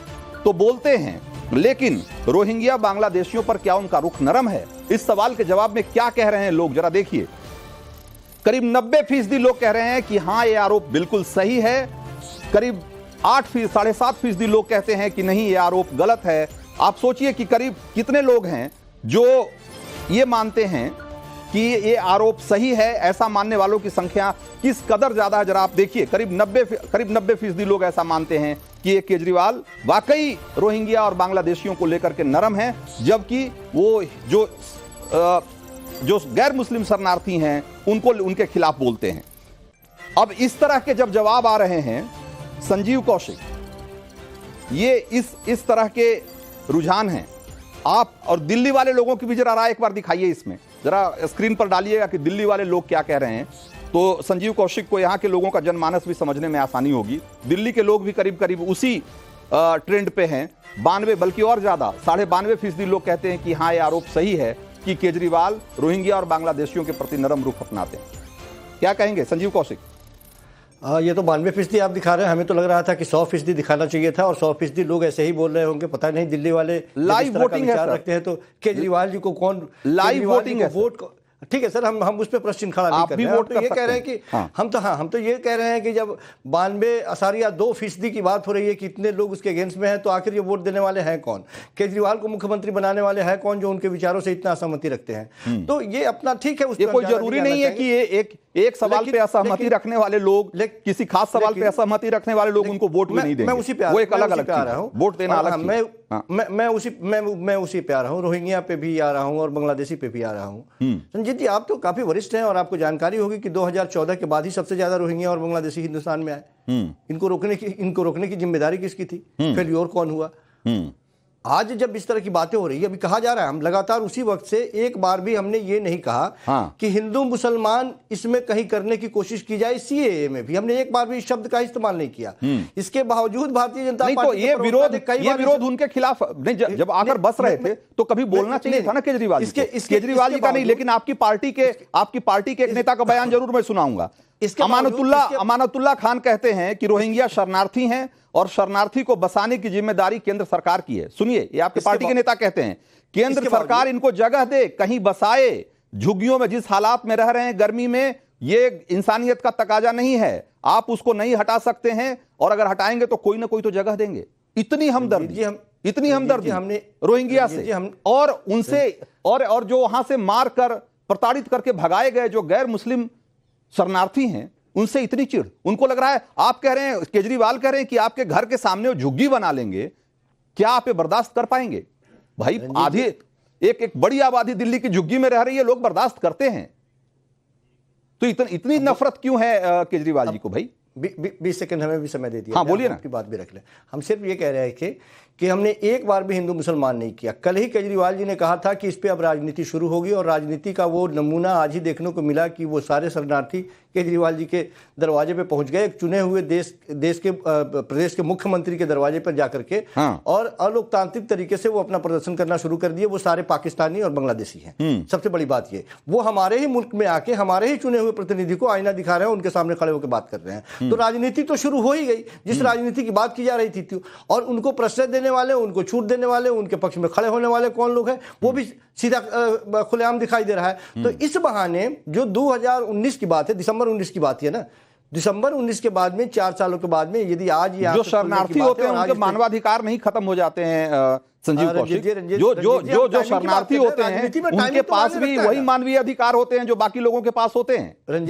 तो बोलते हैं, लेकिन रोहिंग्या बांग्लादेशियों पर क्या उनका रुख नरम है? इस सवाल के जवाब में क्या कह रहे हैं लोग, जरा देखिए। करीब 90% लोग कह रहे हैं कि हां ये आरोप बिल्कुल सही है। करीब 7.5% लोग कहते हैं कि नहीं ये आरोप गलत है। आप सोचिए कि करीब कितने लोग हैं जो ये मानते हैं कि ये आरोप सही है। ऐसा मानने वालों की संख्या किस कदर ज्यादा है, जरा आप देखिए। करीब 90% लोग ऐसा मानते हैं कि ये केजरीवाल वाकई रोहिंग्या और बांग्लादेशियों को लेकर के नरम है, जबकि वो जो गैर मुस्लिम शरणार्थी हैं उनको उनके खिलाफ बोलते हैं। अब इस तरह के जब जवाब आ रहे हैं, संजीव कौशिक, ये इस तरह के रुझान हैं। आप और दिल्ली वाले लोगों की भी जरा राय एक बार दिखाइए, इसमें जरा स्क्रीन पर डालिएगा कि दिल्ली वाले लोग क्या कह रहे हैं, तो संजीव कौशिक को यहाँ के लोगों का जनमानस भी समझने में आसानी होगी। दिल्ली के लोग भी करीब करीब उसी ट्रेंड पे हैं। 92 बल्कि और ज्यादा 92.5% लोग कहते हैं कि हाँ ये आरोप सही है कि केजरीवाल रोहिंग्या और बांग्लादेशियों के प्रति नरम रुख अपनाते हैं। क्या कहेंगे संजीव कौशिक? ये तो 92% आप दिखा रहे हैं, हमें तो लग रहा था कि 100% दिखाना चाहिए था, और 100% लोग ऐसे ही बोल रहे होंगे। पता नहीं दिल्ली वाले लाइव वोटिंग है रखते हैं तो केजरीवाल जी को कौन लाइव वोटिंग है वोट? ठीक है सर, हम उस पर प्रश्न खड़ा नहीं कर रहे हैं। तो ये कह रहे हैं कि हम तो ये कह रहे हैं कि जब 92.2% की बात हो रही है कि इतने लोग उसके अगेंस्ट में हैं, तो आखिर ये वोट देने वाले हैं कौन? केजरीवाल को मुख्यमंत्री बनाने वाले हैं कौन, जो उनके विचारों से इतना असहमति रखते हैं? तो ये अपना ठीक है, ये कोई जरूरी नहीं है कि ये एक सवाल पे असहमति रखने वाले लोग, किसी खास सवाल पे असहमति रखने वाले लोग उनको वोट भी नहीं देंगे। मैं उसी पे वो एक अलग आ रहा हूँ, वोट देना अलग। मैं उसी पे आ रहा हूँ, रोहिंग्या पे भी आ रहा हूँ और बांग्लादेशी पे भी आ रहा हूँ। संजीत जी, आप तो काफी वरिष्ठ हैं और आपको जानकारी होगी कि 2014 के बाद ही सबसे ज्यादा रोहिंग्या और बांग्लादेशी हिंदुस्तान में आए। इनको रोकने की जिम्मेदारी किसकी थी? फेल्योर कौन हुआ? आज जब इस तरह की बातें हो रही है, अभी कहा जा रहा है, हम लगातार उसी वक्त से एक बार भी हमने ये नहीं कहा कि हिंदू मुसलमान इसमें कहीं करने की कोशिश की जाए। सीएए में भी हमने एक बार भी इस शब्द का इस्तेमाल नहीं किया। इसके बावजूद भारतीय जनता पार्टी तो ये विरोध उनके खिलाफ नहीं, जब आकर बस रहे थे तो कभी बोलना चाहिए था ना केजरीवाल जी। केजरीवाल जी का नहीं, लेकिन आपकी पार्टी के एक नेता का बयान जरूर मैं सुनाऊंगा। अमानतुल्लाह खान कहते हैं कि रोहिंग्या शरणार्थी हैं और शरणार्थी को बसाने की जिम्मेदारी केंद्र सरकार की है। सुनिए, ये आपके पार्टी के नेता कहते हैं केंद्र सरकार इनको जगह दे, कहीं बसाए। झुग्गियों में जिस हालात में रह रहे हैं गर्मी में, ये इंसानियत का तकाजा नहीं है। आप उसको नहीं हटा सकते हैं, और अगर हटाएंगे तो कोई ना कोई तो जगह देंगे। इतनी हमदर्दी हमने रोहिंग्या से और उनसे और जो वहां से मार कर प्रताड़ित करके भगाए गए जो गैर मुस्लिम शरणार्थी हैं, उनसे इतनी चिढ़। उनको लग रहा है, आप कह रहे हैं, केजरीवाल कह रहे हैं कि आपके घर के सामने वो झुग्गी बना लेंगे, क्या आप ये बर्दाश्त कर पाएंगे? भाई आधी एक बड़ी आबादी दिल्ली की झुग्गी में रह रही है, लोग बर्दाश्त करते हैं, तो इतनी नफरत क्यों है केजरीवाल जी को? भाई 20 सेकंड हमें भी समय दे दिया। हाँ, बोलिए ना। आपकी बात भी रख लें। हम सिर्फ ये कह रहे थे कि हमने एक बार भी हिंदू मुसलमान नहीं किया। कल ही केजरीवाल जी ने कहा था कि इस पे अब राजनीति शुरू होगी, और राजनीति का वो नमूना आज ही देखने को मिला कि वो सारे शरणार्थी केजरीवाल जी के दरवाजे पे पहुंच गए, चुने हुए देश के प्रदेश के मुख्यमंत्री के दरवाजे पर जाकर के। हाँ। और अलोकतांत्रिक तरीके से वो अपना प्रदर्शन करना शुरू कर दिए। वो सारे पाकिस्तानी और बांग्लादेशी हैं। सबसे बड़ी बात ये, वो हमारे ही मुल्क में आके हमारे ही चुने हुए प्रतिनिधि को आईना दिखा रहे हैं, उनके सामने खड़े होकर बात कर रहे हैं। तो राजनीति तो शुरू हो ही गई, जिस राजनीति की बात की जा रही थी। और उनको प्रश्रय देने वाले, उनको छूट देने वाले, उनके पक्ष में खड़े होने वाले कौन लोग हैं, वो भी सीधा खुलेआम दिखाई दे रहा है। तो इस बहाने जो 2019 की बात है, दिसंबर 19 की बात है ना, दिसंबर 19 के बाद में 4 सालों के बाद में यदि आज जो शरणार्थी होते हैं उनके मानवाधिकार नहीं खत्म हो जाते हैं संजीव कौशिक, जो शरणार्थी होते हैं उनके पास भी वही मानवीय अधिकार होते हैं जो बाकी लोगों के पास होते हैं।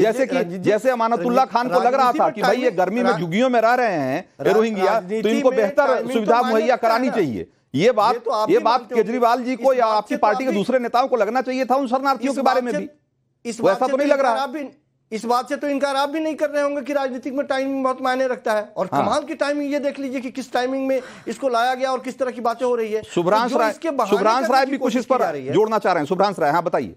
जैसे अमानतुल्लाह खान को लग रहा था कि भाई ये गर्मी में झुग्गियों में रह रहे हैं रोहिंग्या, तो इनको बेहतर सुविधा मुहैया करानी चाहिए। ये बात केजरीवाल जी को या आपकी पार्टी के दूसरे नेताओं को लगना चाहिए था उन शरणार्थियों के बारे में भी। वैसा तो नहीं लग रहा। इस बात से तो इनकार आप भी नहीं कर रहे होंगे कि राजनीतिक में टाइमिंग बहुत मायने रखता है। और कमाल की टाइमिंग ये देख लीजिए कि किस टाइमिंग में इसको लाया गया और किस तरह की बातें हो रही है। शुभ्रांश राय भी कुछ इस पर जोड़ना चाह रहे हैं। शुभ्रांश राय, हाँ बताइए।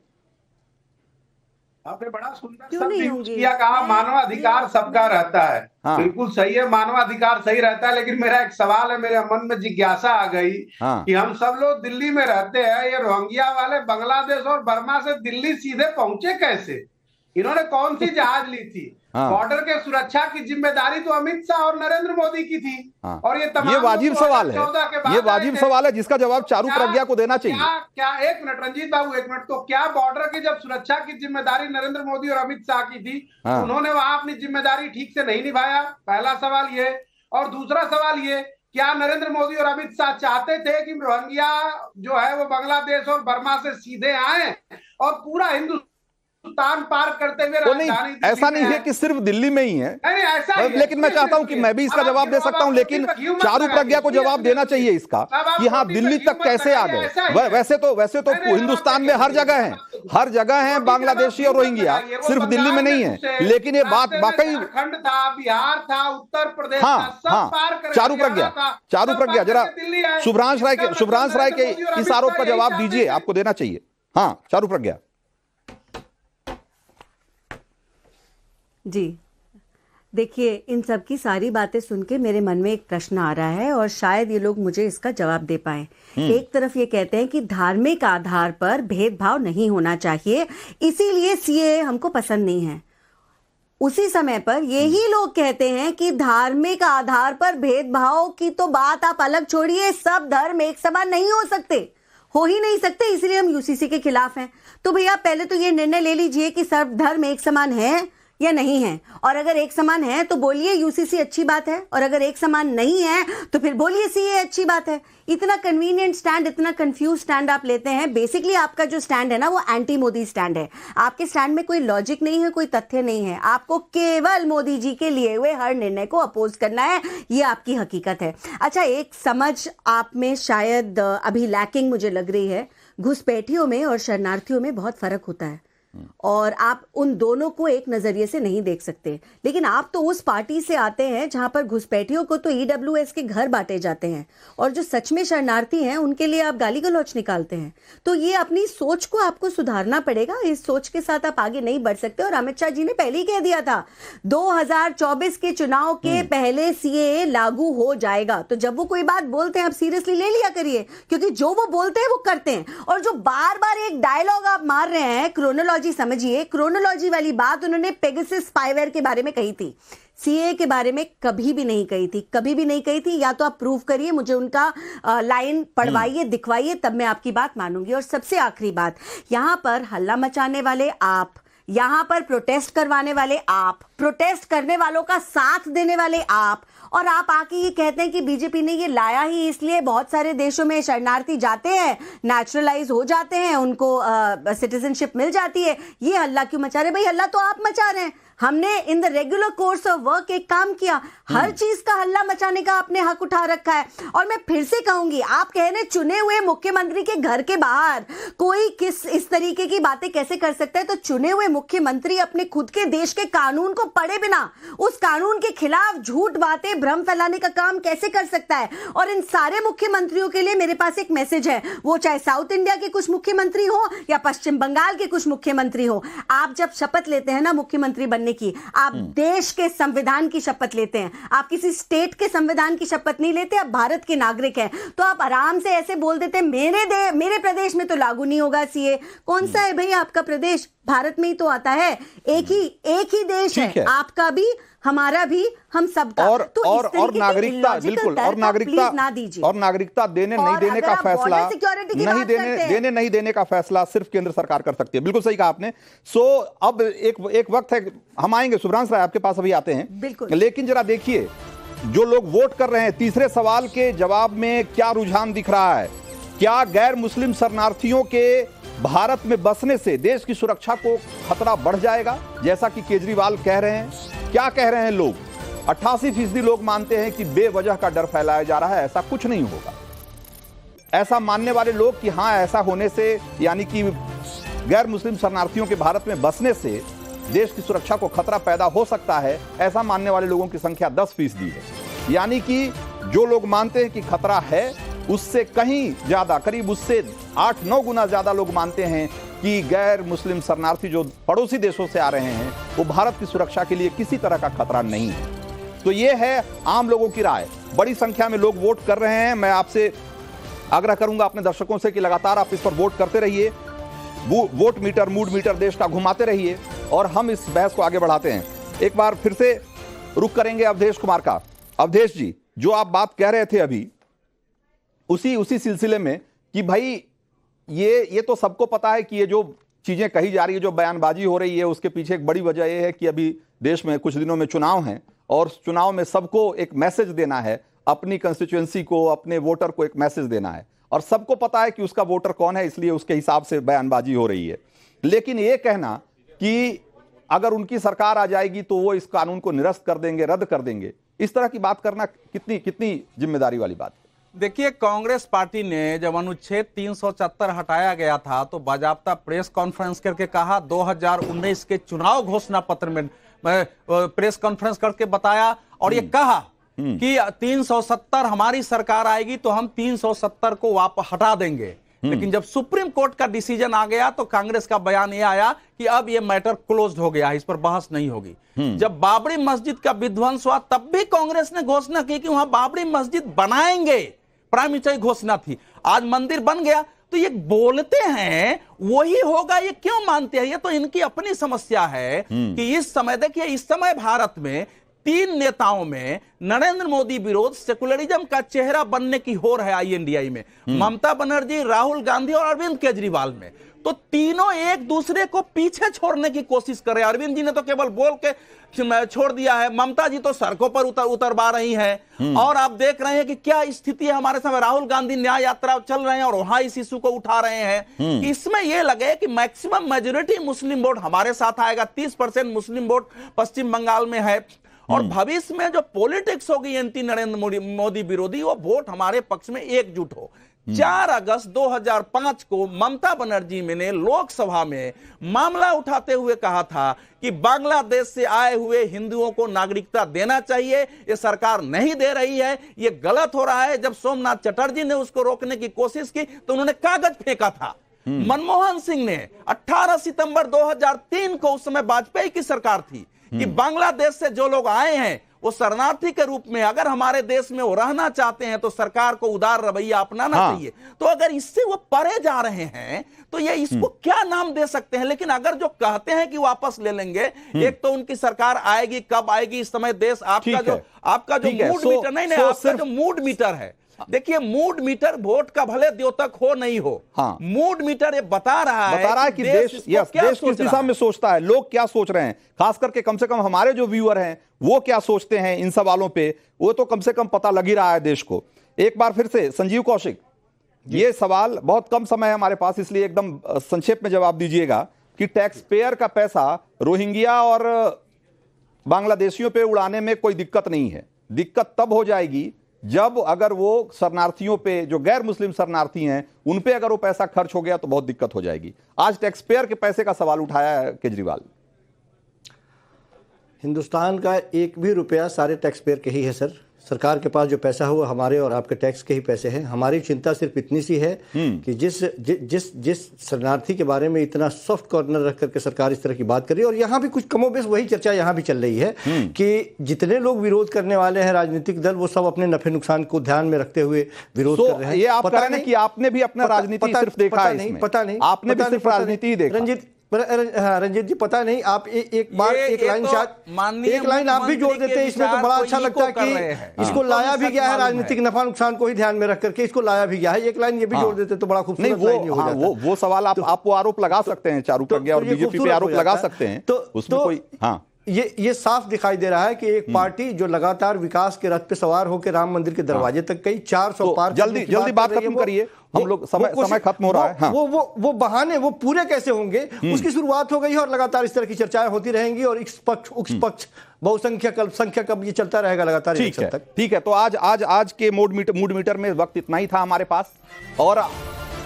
आपने बड़ा सुंदर शब्द यूज किया, कहा मानवाधिकार सबका रहता है। हाँ। बिल्कुल सही है, मानवाधिकार सही रहता है। लेकिन मेरा एक सवाल है, मेरे मन में जिज्ञासा आ गई कि हम सब लोग दिल्ली में रहते हैं, ये रोहिंग्या वाले बांग्लादेश और बर्मा से दिल्ली सीधे पहुंचे कैसे? इन्होंने कौन सी जहाज ली थी? बॉर्डर के सुरक्षा की जिम्मेदारी तो अमित शाह और नरेंद्र मोदी की थी। और ये वाजिब सवाल है, ये वाजिब सवाल है जिसका जवाब चारू प्रज्ञा को देना चाहिए। क्या एक मिनट रंजीत बाबू, एक मिनट, तो क्या बॉर्डर की जब सुरक्षा की जिम्मेदारी नरेंद्र मोदी और अमित शाह की थी, उन्होंने वहां अपनी जिम्मेदारी ठीक से नहीं निभाया? पहला सवाल ये। और दूसरा सवाल ये, क्या नरेंद्र मोदी और अमित शाह चाहते थे कि रोहिंग्या जो है वो बांग्लादेश और बर्मा से सीधे आए और पूरा हिंदुस्तान पार करते हुए राजधानी? ऐसा नहीं है कि सिर्फ दिल्ली में ही है, लेकिन मैं चाहता हूं कि मैं भी इसका जवाब दे सकता हूं, लेकिन चारू प्रज्ञा को जवाब देना चाहिए इसका कि हाँ दिल्ली तक कैसे आ गए। वैसे तो हिंदुस्तान में हर जगह है बांग्लादेशी और रोहिंग्या, सिर्फ दिल्ली में नहीं है। लेकिन ये बात वाकई झारखंड था, बिहार था, उत्तर प्रदेश था, सब पार कर चारू प्रज्ञा जरा शुभ्रांश राय के इस आरोप का जवाब दीजिए, आपको देना चाहिए। हाँ चारू प्रज्ञा जी। देखिए, इन सब की सारी बातें सुन के मेरे मन में एक प्रश्न आ रहा है और शायद ये लोग मुझे इसका जवाब दे पाए। एक तरफ ये कहते हैं कि धार्मिक आधार पर भेदभाव नहीं होना चाहिए, इसीलिए सीएए हमको पसंद नहीं है। उसी समय पर यही लोग कहते हैं कि धार्मिक आधार पर भेदभाव की तो बात आप अलग छोड़िए, सब धर्म एक समान नहीं हो सकते, हो ही नहीं सकते, इसलिए हम यूसीसी के खिलाफ हैं। तो भैया पहले तो ये निर्णय ले लीजिए कि सब धर्म एक समान है या नहीं है, और अगर एक समान है तो बोलिए यूसीसी अच्छी बात है, और अगर एक समान नहीं है तो फिर बोलिए सीए अच्छी बात है। इतना कन्वीनियंट स्टैंड, इतना कंफ्यूज स्टैंड आप लेते हैं। बेसिकली आपका जो स्टैंड है ना वो एंटी मोदी स्टैंड है। आपके स्टैंड में कोई लॉजिक नहीं है, कोई तथ्य नहीं है, आपको केवल मोदी जी के लिए हुए हर निर्णय को अपोज करना है, ये आपकी हकीकत है। अच्छा, एक समझ आप में शायद अभी लैकिंग मुझे लग रही है। घुसपैठियों में और शरणार्थियों में बहुत फर्क होता है और आप उन दोनों को एक नजरिए से नहीं देख सकते। लेकिन आप तो उस पार्टी से आते हैं जहां पर घुसपैठियों को तो ईडब्ल्यूएस के घर बांटे जाते हैं और जो सच में शरणार्थी हैं उनके लिए आप गाली गलौच निकालते हैं। तो ये अपनी सोच को आपको सुधारना पड़ेगा, इस सोच के साथ आप आगे नहीं बढ़ सकते। और अमित शाह जी ने पहले ही कह दिया था 2024 के चुनाव के पहले सीएए लागू हो जाएगा। तो जब वो कोई बात बोलते हैं आप सीरियसली ले लिया करिए, क्योंकि जो वो बोलते हैं वो करते हैं। और जो बार बार एक डायलॉग आप मार रहे हैं, क्रोनोलॉजी समझिए, क्रोनोलॉजी वाली बात उन्होंने पेगासस स्पाईवेयर के बारे में कही थी, सीए के बारे में कभी भी नहीं कही थी, कभी भी नहीं कही थी। या तो आप प्रूव करिए, मुझे उनका लाइन पढ़वाइए, दिखवाइए, तब मैं आपकी बात मानूंगी। और सबसे आखिरी बात, यहां पर हल्ला मचाने वाले आप, यहां पर प्रोटेस्ट करवाने वाले आप, प्रोटेस्ट करने वालों का साथ देने वाले आप, और आप आके ये कहते हैं कि बीजेपी ने ये लाया ही इसलिए बहुत सारे देशों में शरणार्थी जाते हैं, नेचुरलाइज हो जाते हैं, उनको सिटीजनशिप मिल जाती है। ये हल्ला क्यों मचा रहे? भाई हल्ला तो आप मचा रहे हैं। हमने in the regular course of work एक काम किया। हर चीज का हल्ला मचाने का आपने हक उठा रखा है। और मैं फिर से कहूंगी, आप कह रहे चुने हुए मुख्यमंत्री के घर के बाहर कोई किस इस तरीके की बातें कैसे कर सकता है? तो चुने हुए मुख्यमंत्री अपने खुद के देश के कानून को पढ़े बिना उस कानून के खिलाफ झूठ बातें, भ्रम फैलाने का काम कैसे कर सकता है? और इन सारे मुख्यमंत्रियों के लिए मेरे पास एक मैसेज है, वो चाहे साउथ इंडिया के कुछ मुख्यमंत्री हो या पश्चिम बंगाल के कुछ मुख्यमंत्री हो, आप जब शपथ लेते हैं ना मुख्यमंत्री बनने की, आप देश के संविधान की शपथ लेते हैं। आप किसी स्टेट के संविधान की शपथ नहीं लेते, आप भारत के नागरिक हैं। तो आप आराम से ऐसे बोल देते मेरे प्रदेश में तो लागू नहीं होगा सीए। कौन सा है भाई आपका प्रदेश? भारत में ही तो आता है। एक ही देश है, आपका भी, हमारा भी, हम सबका। और नागरिकता, बिल्कुल, और नागरिकता देने नहीं देने का फैसला, नहीं देने का फैसला सिर्फ केंद्र सरकार कर सकती है। बिल्कुल सही कहा आपने। सो अब एक वक्त है, हम आएंगे शुभ्रांश राय आपके पास, अभी आते हैं। लेकिन जरा देखिए, जो लोग वोट कर रहे हैं, तीसरे सवाल के जवाब में क्या रुझान दिख रहा है? क्या गैर मुस्लिम शरणार्थियों के भारत में बसने से देश की सुरक्षा को खतरा बढ़ जाएगा, जैसा कि केजरीवाल कह रहे हैं? क्या कह रहे हैं लोग? 88% लोग मानते हैं कि बेवजह का डर फैलाया जा रहा है, ऐसा कुछ नहीं होगा। ऐसा मानने वाले लोग कि हां, ऐसा होने से, यानी कि गैर मुस्लिम शरणार्थियों के भारत में बसने से देश की सुरक्षा को खतरा पैदा हो सकता है, ऐसा मानने वाले लोगों की संख्या 10% है। यानी कि जो लोग मानते हैं कि खतरा है, उससे कहीं ज्यादा, करीब उससे 8-9 गुना ज्यादा लोग मानते हैं कि गैर मुस्लिम शरणार्थी जो पड़ोसी देशों से आ रहे हैं, वो भारत की सुरक्षा के लिए किसी तरह का खतरा नहीं है। तो ये है आम लोगों की राय। बड़ी संख्या में लोग वोट कर रहे हैं। मैं आपसे आग्रह करूंगा अपने दर्शकों से कि लगातार आप इस पर वोट करते रहिए, वोट मीटर, मूड मीटर देश का घुमाते रहिए, और हम इस बहस को आगे बढ़ाते हैं। एक बार फिर से रुख करेंगे अवधेश कुमार का। अवधेश जी, जो आप बात कह रहे थे अभी, उसी सिलसिले में कि भाई ये तो सबको पता है कि ये जो चीजें कही जा रही है, जो बयानबाजी हो रही है, उसके पीछे एक बड़ी वजह यह है कि अभी देश में कुछ दिनों में चुनाव हैं, और चुनाव में सबको एक मैसेज देना है, अपनी कंस्टिट्यूएंसी को, अपने वोटर को एक मैसेज देना है, और सबको पता है कि उसका वोटर कौन है, इसलिए उसके हिसाब से बयानबाजी हो रही है। लेकिन ये कहना कि अगर उनकी सरकार आ जाएगी तो वो इस कानून को निरस्त कर देंगे, रद्द कर देंगे, इस तरह की बात करना कितनी जिम्मेदारी वाली बात है? देखिए, कांग्रेस पार्टी ने जब अनुच्छेद 374 हटाया गया था तो बाजाप्ता प्रेस कॉन्फ्रेंस करके कहा, 2019 के चुनाव घोषणा पत्र में प्रेस कॉन्फ्रेंस करके बताया, और ये कहा कि 370 हमारी सरकार आएगी तो हम 370 को वापस हटा देंगे। लेकिन जब सुप्रीम कोर्ट का डिसीजन आ गया तो कांग्रेस का बयान ये आया कि अब ये मैटर क्लोज्ड हो गया, इस पर बहस नहीं होगी। जब बाबरी मस्जिद का विध्वंस हुआ तब भी कांग्रेस ने घोषणा की कि वहां बाबरी मस्जिद बनाएंगे, प्राइम मिनिस्टर की घोषणा थी। आज मंदिर बन गया, तो ये बोलते हैं वही होगा, ये क्यों मानते हैं? ये तो इनकी अपनी समस्या है कि इस समय, देखिए, इस समय भारत में 3 नेताओं में नरेंद्र मोदी विरोध सेकुलरिज्म का चेहरा बनने की होड़ है INDI में, ममता बनर्जी, राहुल गांधी और अरविंद केजरीवाल में। तो तीनों एक दूसरे को पीछे छोड़ने की कोशिश कर रहे हैं। अरविंद जी ने तो केवल बोल के छोड़ दिया है, ममता जी तो सड़कों पर उतरवा रही हैं, और आप देख रहे हैं कि क्या स्थिति है हमारे समय। राहुल गांधी न्याय यात्रा चल रहे हैं और वहां इस इशू को उठा रहे हैं। इसमें यह लगे कि मैक्सिमम मेजोरिटी मुस्लिम वोट हमारे साथ आएगा, 30% मुस्लिम वोट पश्चिम बंगाल में है, और भविष्य में जो पॉलिटिक्स होगी एंटी नरेंद्र मोदी विरोधी, वो वोट हमारे पक्ष में एकजुट हो। 4 अगस्त 2005 को ममता बनर्जी ने लोकसभा में मामला उठाते हुए कहा था कि बांग्लादेश से आए हुए हिंदुओं को नागरिकता देना चाहिए, ये सरकार नहीं दे रही है, ये गलत हो रहा है। जब सोमनाथ चटर्जी ने उसको रोकने की कोशिश की तो उन्होंने कागज फेंका था। मनमोहन सिंह ने 18 सितंबर 2003 को, उस समय वाजपेयी की सरकार थी, कि बांग्लादेश से जो लोग आए हैं वो शरणार्थी के रूप में अगर हमारे देश में वो रहना चाहते हैं तो सरकार को उदार रवैया अपनाना चाहिए। तो अगर इससे वो परे जा रहे हैं तो ये इसको क्या नाम दे सकते हैं? लेकिन अगर जो कहते हैं कि वापस ले लेंगे, एक तो उनकी सरकार आएगी, कब आएगी इस समय देश, आपका जो मूड मीटर, नहीं आपका जो मूड मीटर है, देखिए, मूड मीटर वोट का भले द्योतक हो नहीं हो, मूड मीटर ये बता रहा है कि देश किस दिशा में सोचता है, लोग क्या सोच रहे हैं, खास करके कम से कम हमारे जो व्यूअर हैं वो क्या सोचते हैं इन सवालों पे, वो तो कम से कम पता लग ही रहा है देश को। एक बार फिर से संजीव कौशिक, ये सवाल, बहुत कम समय है हमारे पास, इसलिए एकदम संक्षेप में जवाब दीजिएगा कि टैक्स पेयर का पैसा रोहिंग्या और बांग्लादेशियों पे उड़ाने में कोई दिक्कत नहीं है। दिक्कत तब हो जाएगी जब अगर वो शरणार्थियों पे, जो गैर मुस्लिम शरणार्थी हैं, उन पे अगर वो पैसा खर्च हो गया तो बहुत दिक्कत हो जाएगी। आज टैक्स पेयर के पैसे का सवाल उठाया है केजरीवाल। हिंदुस्तान का एक भी रुपया सारे टैक्स पेयर के ही है सर। सरकार के पास जो पैसा है वो हमारे और आपके टैक्स के ही पैसे हैं। हमारी चिंता सिर्फ इतनी सी है कि जिस शरणार्थी के बारे में इतना सॉफ्ट कॉर्नर रख करके सरकार इस तरह की बात कर रही है, और यहाँ भी कुछ कमोबेश वही चर्चा यहाँ भी चल रही है कि जितने लोग विरोध करने वाले हैं राजनीतिक दल, वो सब अपने नफे नुकसान को ध्यान में रखते हुए विरोध कर रहे हैं। ये आप कह रहे हैं कि आपने भी अपना राजनीति सिर्फ देखा है इसमें? पता नहीं, आपने भी सिर्फ राजनीति ही देखा। रंजीत जी, पता नहीं, आप एक बार एक लाइन शायद एक लाइन आप भी जोड़ देते हैं इसमें तो बड़ा अच्छा लगता है कि इसको लाया भी गया है राजनीतिक नफा नुकसान को ही ध्यान में रख करके इसको लाया भी गया है। एक लाइन ये भी जोड़ देते तो बड़ा खूबसूरत लाइन हो जाता। वो सवाल आप वो आरोप लगा सकते हैं, चारू प्रज्ञा और बीजेपी पे आरोप लगा सकते हैं, तो उसमें कोई ये साफ दिखाई दे रहा है कि एक पार्टी जो लगातार विकास के रथ पे सवार होकर राम मंदिर के दरवाजे तक गई, 400 पार। जल्दी बात खत्म करिए, हम लोग समय खत्म हो रहा है। वो बहाने वो पूरे कैसे होंगे, उसकी शुरुआत हो गई है और लगातार इस तरह की चर्चाएं होती रहेंगी और इस पक्ष उस पक्ष बहुसंख्यक अल्पसंख्यक अब ये चलता रहेगा लगातार इलेक्शन तक। ठीक है, तो आज के मूड मीटर में वक्त इतना ही था हमारे पास, और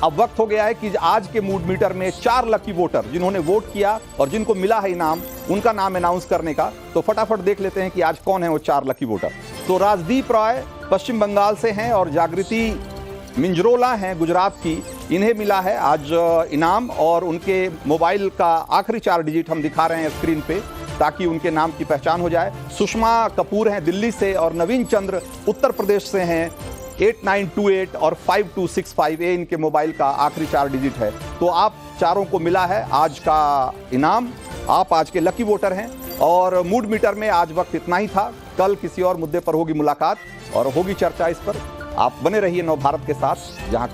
अब वक्त हो गया है कि आज के मूड मीटर में 4 लकी वोटर जिन्होंने वोट किया और जिनको मिला है इनाम, उनका नाम अनाउंस करने का। तो फटाफट देख लेते हैं कि आज कौन है वो 4 लकी वोटर। तो राजदीप रॉय पश्चिम बंगाल से हैं और जागृति मिंजरोला हैं गुजरात की। इन्हें मिला है आज इनाम और उनके मोबाइल का आखिरी 4 डिजिट हम दिखा रहे हैं स्क्रीन पे ताकि उनके नाम की पहचान हो जाए। सुषमा कपूर हैं दिल्ली से और नवीन चंद्र उत्तर प्रदेश से हैं। 8928 और 5265 ये इनके मोबाइल का आखिरी 4 डिजिट है। तो आप चारों को मिला है आज का इनाम, आप आज के लकी वोटर हैं। और मूड मीटर में आज वक्त इतना ही था। कल किसी और मुद्दे पर होगी मुलाकात और होगी चर्चा इस पर। आप बने रहिए नव भारत के साथ, जहां